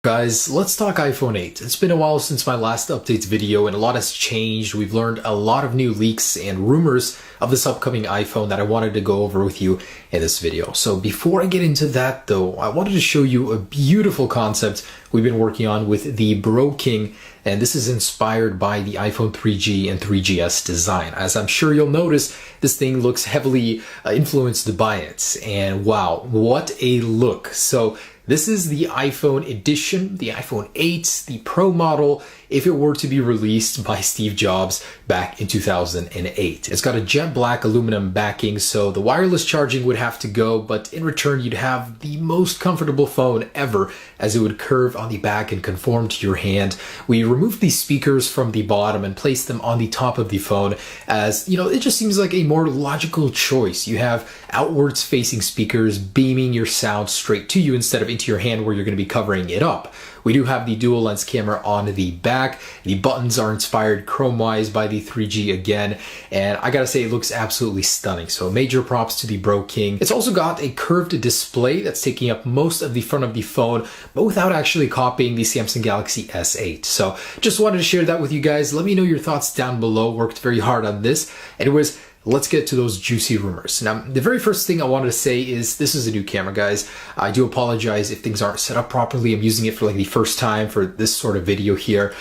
Guys, let's talk iPhone 8. It's been a while since my last updates video and a lot has changed. We've learned a lot of new leaks and rumors of this upcoming iPhone that I wanted to go over with you in this video. So before I get into that though, I wanted to show you a beautiful concept we've been working on with the Bro King, and this is inspired by the iPhone 3G and 3GS design. As I'm sure you'll notice, this thing looks heavily influenced by it, and wow, what a look. So this is the iPhone edition, the iPhone 8, the Pro model, if it were to be released by Steve Jobs back in 2008. It's got a jet black aluminum backing, so the wireless charging would have to go, but in return you'd have the most comfortable phone ever, as it would curve on the back and conform to your hand. We removed these speakers from the bottom and placed them on the top of the phone, as, you know, it just seems like a more logical choice. You have outwards facing speakers beaming your sound straight to you instead of into your hand where you're going to be covering it up. We do have the dual lens camera on the back. The buttons are inspired chrome-wise by the 3G again, and I gotta say it looks absolutely stunning. So major props to the Bro King. It's also got a curved display that's taking up most of the front of the phone, but without actually copying the Samsung Galaxy S8. So just wanted to share that with you guys. Let me know your thoughts down below. Worked very hard on this. Anyways, let's get to those juicy rumors. Now, the very first thing I wanted to say is this is a new camera, guys. I do apologize if things aren't set up properly. I'm using it for like the first time for this sort of video here.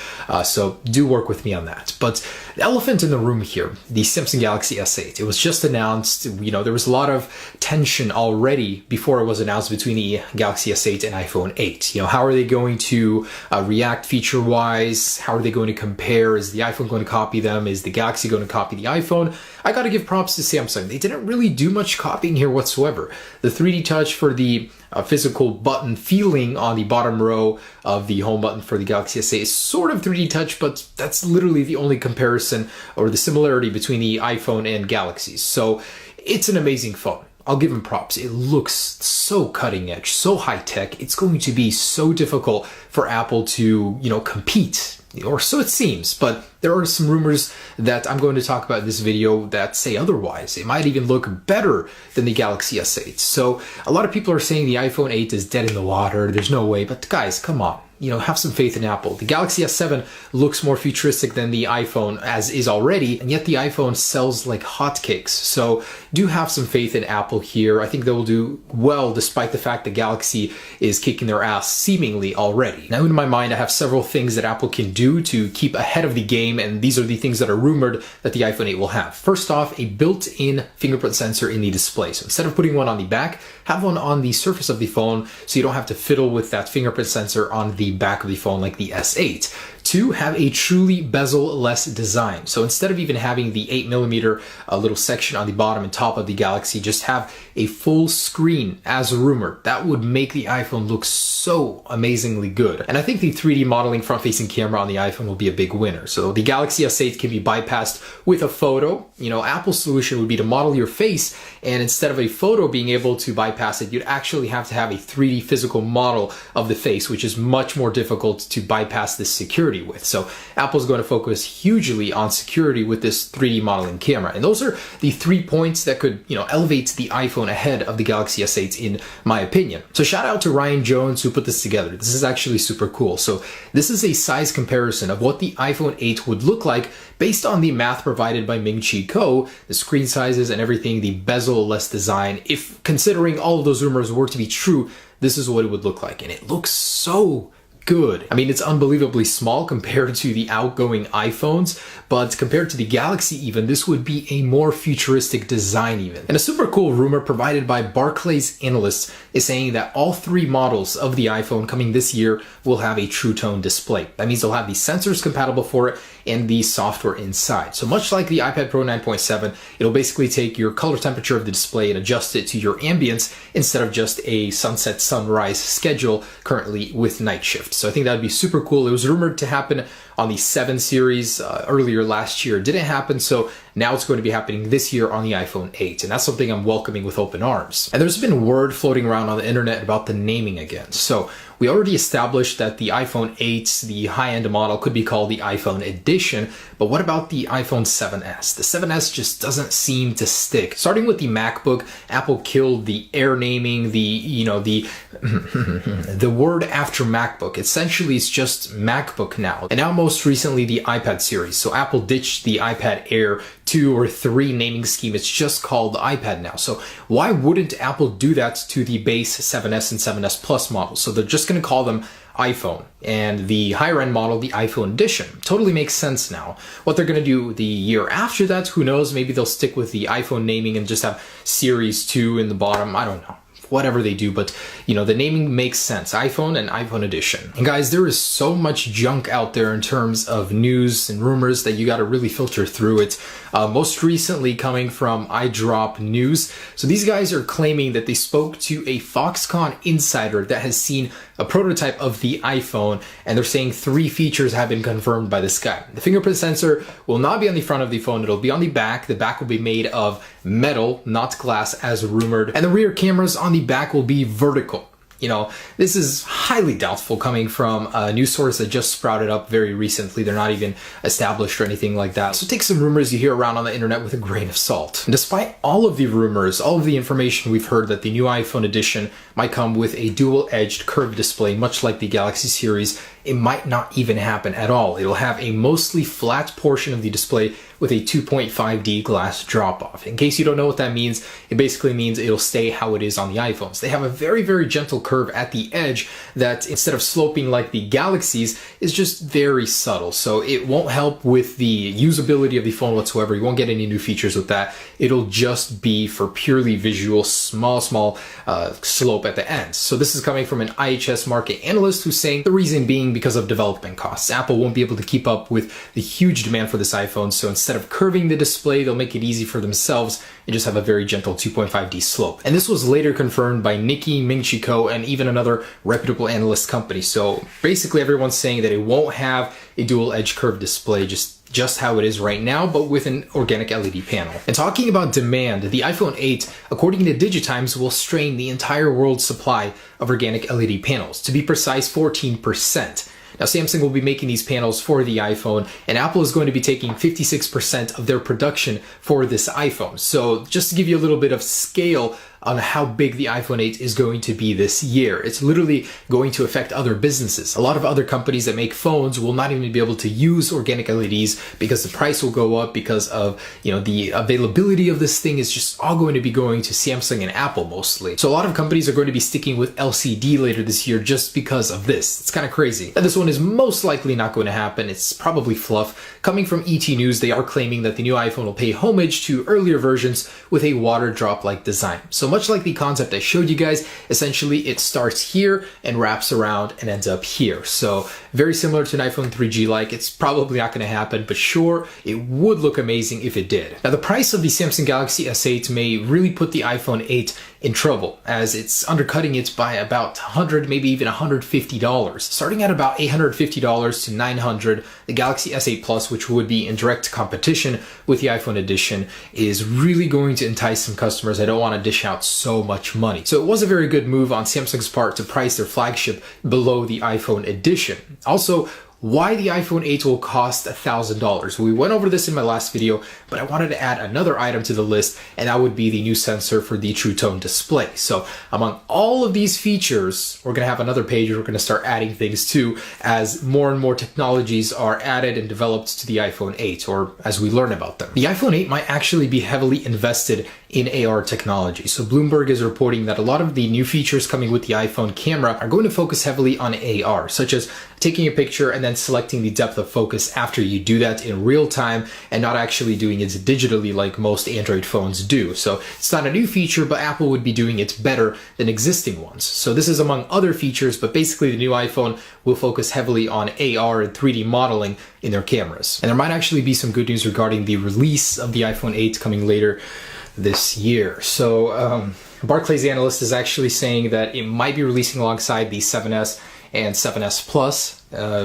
So do work with me on that. But the elephant in the room here, the Samsung Galaxy S8, it was just announced. You know, there was a lot of tension already before it was announced between the Galaxy S8 and iPhone 8. You know, how are they going to react feature-wise? How are they going to compare? Is the iPhone going to copy them? Is the Galaxy going to copy the iPhone? I gotta give props to Samsung. They didn't really do much copying here whatsoever. The 3D touch for the physical button feeling on the bottom row of the home button for the Galaxy S8 is sort of 3D touch, but that's literally the only comparison or the similarity between the iPhone and Galaxies. So it's an amazing phone. I'll give them props. It looks so cutting edge, so high tech. It's going to be so difficult for Apple to, you know, compete, or so it seems. But there are some rumors that I'm going to talk about in this video that say otherwise. It might even look better than the Galaxy S8. So a lot of people are saying the iPhone 8 is dead in the water. There's no way. But guys, come on. You know, have some faith in Apple. The Galaxy S7 looks more futuristic than the iPhone as is already, and yet the iPhone sells like hotcakes. So do have some faith in Apple here. I think they will do well despite the fact that Galaxy is kicking their ass seemingly already. Now in my mind, I have several things that Apple can do to keep ahead of the game, and these are the things that are rumored that the iPhone 8 will have. First off, a built-in fingerprint sensor in the display. So instead of putting one on the back, have one on the surface of the phone so you don't have to fiddle with that fingerprint sensor on the back of the phone like the S8. Two, have a truly bezel-less design. So instead of even having the 8mm little section on the bottom and top of the Galaxy, just have a full screen as rumored. That would make the iPhone look so amazingly good. And I think the 3D modeling front-facing camera on the iPhone will be a big winner. So the Galaxy S8 can be bypassed with a photo. You know, Apple's solution would be to model your face, and instead of a photo being able to bypass it, you'd actually have to have a 3D physical model of the face, which is much more difficult to bypass this security with. So Apple's going to focus hugely on security with this 3D modeling camera. And those are the 3 points that could, you know, elevate the iPhone ahead of the Galaxy S8 in my opinion. So shout out to Ryan Jones who put this together. This is actually super cool. So this is a size comparison of what the iPhone 8 would look like based on the math provided by Ming-Chi Kuo, the screen sizes and everything, the bezel-less design. If considering all of those rumors were to be true, this is what it would look like. And it looks so good. I mean, it's unbelievably small compared to the outgoing iPhones, but compared to the Galaxy even, this would be a more futuristic design even. And a super cool rumor provided by Barclays analysts is saying that all three models of the iPhone coming this year will have a True Tone display. That means they'll have the sensors compatible for it and the software inside. So much like the iPad Pro 9.7, it'll basically take your color temperature of the display and adjust it to your ambience instead of just a sunset sunrise schedule currently with night shift. So I think that would be super cool. It was rumored to happen on the 7 series earlier last year. It didn't happen, so Now it's going to be happening this year on the iPhone 8, and that's something I'm welcoming with open arms. And there's been word floating around on the internet about the naming again. So we already established that the iPhone 8, the high-end model, could be called the iPhone Edition, but what about the iPhone 7s? The 7s just doesn't seem to stick. Starting with the MacBook, Apple killed the Air naming, the word after MacBook. Essentially, it's just MacBook now. And now most recently, the iPad series. So Apple ditched the iPad Air 2 or 3 naming scheme. It's just called the iPad now. So why wouldn't Apple do that to the base 7s and 7s Plus models? So they're just going to call them iPhone, and the higher end model, the iPhone Edition. Totally makes sense now. What they're going to do the year after that, who knows? Maybe they'll stick with the iPhone naming and just have Series 2 in the bottom. I don't know. Whatever they do, but you know, the naming makes sense. iPhone and iPhone Edition. And guys, there is so much junk out there in terms of news and rumors that you got to really filter through it. Most recently coming from iDrop News. So these guys are claiming that they spoke to a Foxconn insider that has seen a prototype of the iPhone, and they're saying 3 features have been confirmed by this guy. The fingerprint sensor will not be on the front of the phone, it'll be on the back. The back will be made of metal, not glass as rumored, and the rear cameras on the back will be vertical. You know, this is highly doubtful coming from a news source that just sprouted up very recently. They're not even established or anything like that. So take some rumors you hear around on the internet with a grain of salt. And despite all of the rumors, all of the information we've heard that the new iPhone edition might come with a dual-edged curved display, much like the Galaxy series, it might not even happen at all. It'll have a mostly flat portion of the display with a 2.5D glass drop-off. In case you don't know what that means, it basically means it'll stay how it is on the iPhones. They have a very, very gentle curve at the edge that, instead of sloping like the Galaxies, is just very subtle. So it won't help with the usability of the phone whatsoever. You won't get any new features with that. It'll just be for purely visual, small slope at the end. So this is coming from an IHS market analyst who's saying the reason being because of development costs. Apple won't be able to keep up with the huge demand for this iPhone, so instead of curving the display, they'll make it easy for themselves and just have a very gentle 2.5D slope. And this was later confirmed by Nikkei, Ming-Chi and even another reputable analyst company. So basically everyone's saying that it won't have a dual edge curved display, just how it is right now, but with an organic LED panel. And talking about demand, the iPhone 8, according to Digitimes, will strain the entire world's supply of organic LED panels. To be precise, 14%. Now, Samsung will be making these panels for the iPhone, and Apple is going to be taking 56% of their production for this iPhone. So just to give you a little bit of scale on how big the iPhone 8 is going to be this year. It's literally going to affect other businesses. A lot of other companies that make phones will not even be able to use organic LEDs because the price will go up because of, you know, the availability of this thing is just all going to be going to Samsung and Apple mostly. So a lot of companies are going to be sticking with LCD later this year just because of this. It's kind of crazy. And this one is most likely not going to happen. It's probably fluff. Coming from ET News, they are claiming that the new iPhone will pay homage to earlier versions with a water drop-like design. So much like the concept I showed you guys, essentially it starts here and wraps around and ends up here. So very similar to an iPhone 3G like. It's probably not going to happen, but sure, it would look amazing if it did. Now the price of the Samsung Galaxy S8 may really put the iPhone 8 in trouble, as it's undercutting it by about $100, maybe even $150. Starting at about $850 to $900, the Galaxy S8 Plus, which would be in direct competition with the iPhone edition, is really going to entice some customers that don't want to dish out so much money. So it was a very good move on Samsung's part to price their flagship below the iPhone edition. Also, why the iPhone 8 will cost $1,000. We went over this in my last video, but I wanted to add another item to the list, and that would be the new sensor for the True Tone display. So among all of these features, we're going to have another page we're going to start adding things to as more and more technologies are added and developed to the iPhone 8, or as we learn about them. The iPhone 8 might actually be heavily invested in AR technology. So Bloomberg is reporting that a lot of the new features coming with the iPhone camera are going to focus heavily on AR, such as taking a picture and then selecting the depth of focus after you do that in real time and not actually doing it digitally like most Android phones do. So it's not a new feature, but Apple would be doing it better than existing ones. So this is among other features, but basically the new iPhone will focus heavily on AR and 3D modeling in their cameras. And there might actually be some good news regarding the release of the iPhone 8 coming later this year. So Barclays analyst is actually saying that it might be releasing alongside the 7S and 7S Plus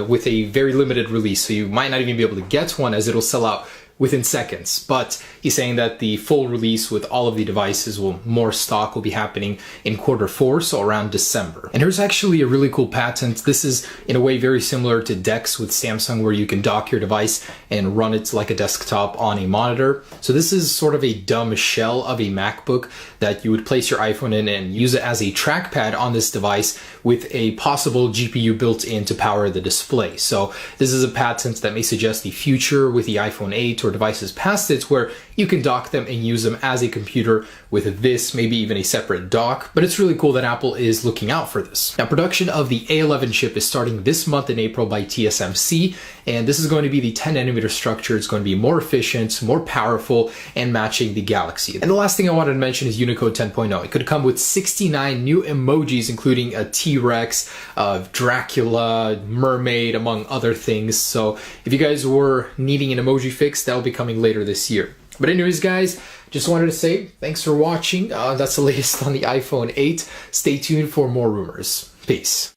with a very limited release. So you might not even be able to get one, as it'll sell out within seconds. But he's saying that the full release with all of the devices more stock will be happening in Q4, so around December. And here's actually a really cool patent. This is in a way very similar to DeX with Samsung, where you can dock your device and run it like a desktop on a monitor. So this is sort of a dumb shell of a MacBook that you would place your iPhone in and use it as a trackpad on this device with a possible GPU built in to power the display. So this is a patent that may suggest the future with the iPhone 8 or devices past it, where you can dock them and use them as a computer with this, maybe even a separate dock. But it's really cool that Apple is looking out for this. Now, production of the A11 chip is starting this month in April by TSMC, and this is going to be the 10nm structure. It's going to be more efficient, more powerful, and matching the Galaxy. And the last thing I wanted to mention is Unicode 10.0. It could come with 69 new emojis, including a T-Rex, Dracula, mermaid, among other things. So if you guys were needing an emoji fix, that will be coming later this year. But anyways, guys, just wanted to say thanks for watching. That's the latest on the iPhone 8. Stay tuned for more rumors. Peace.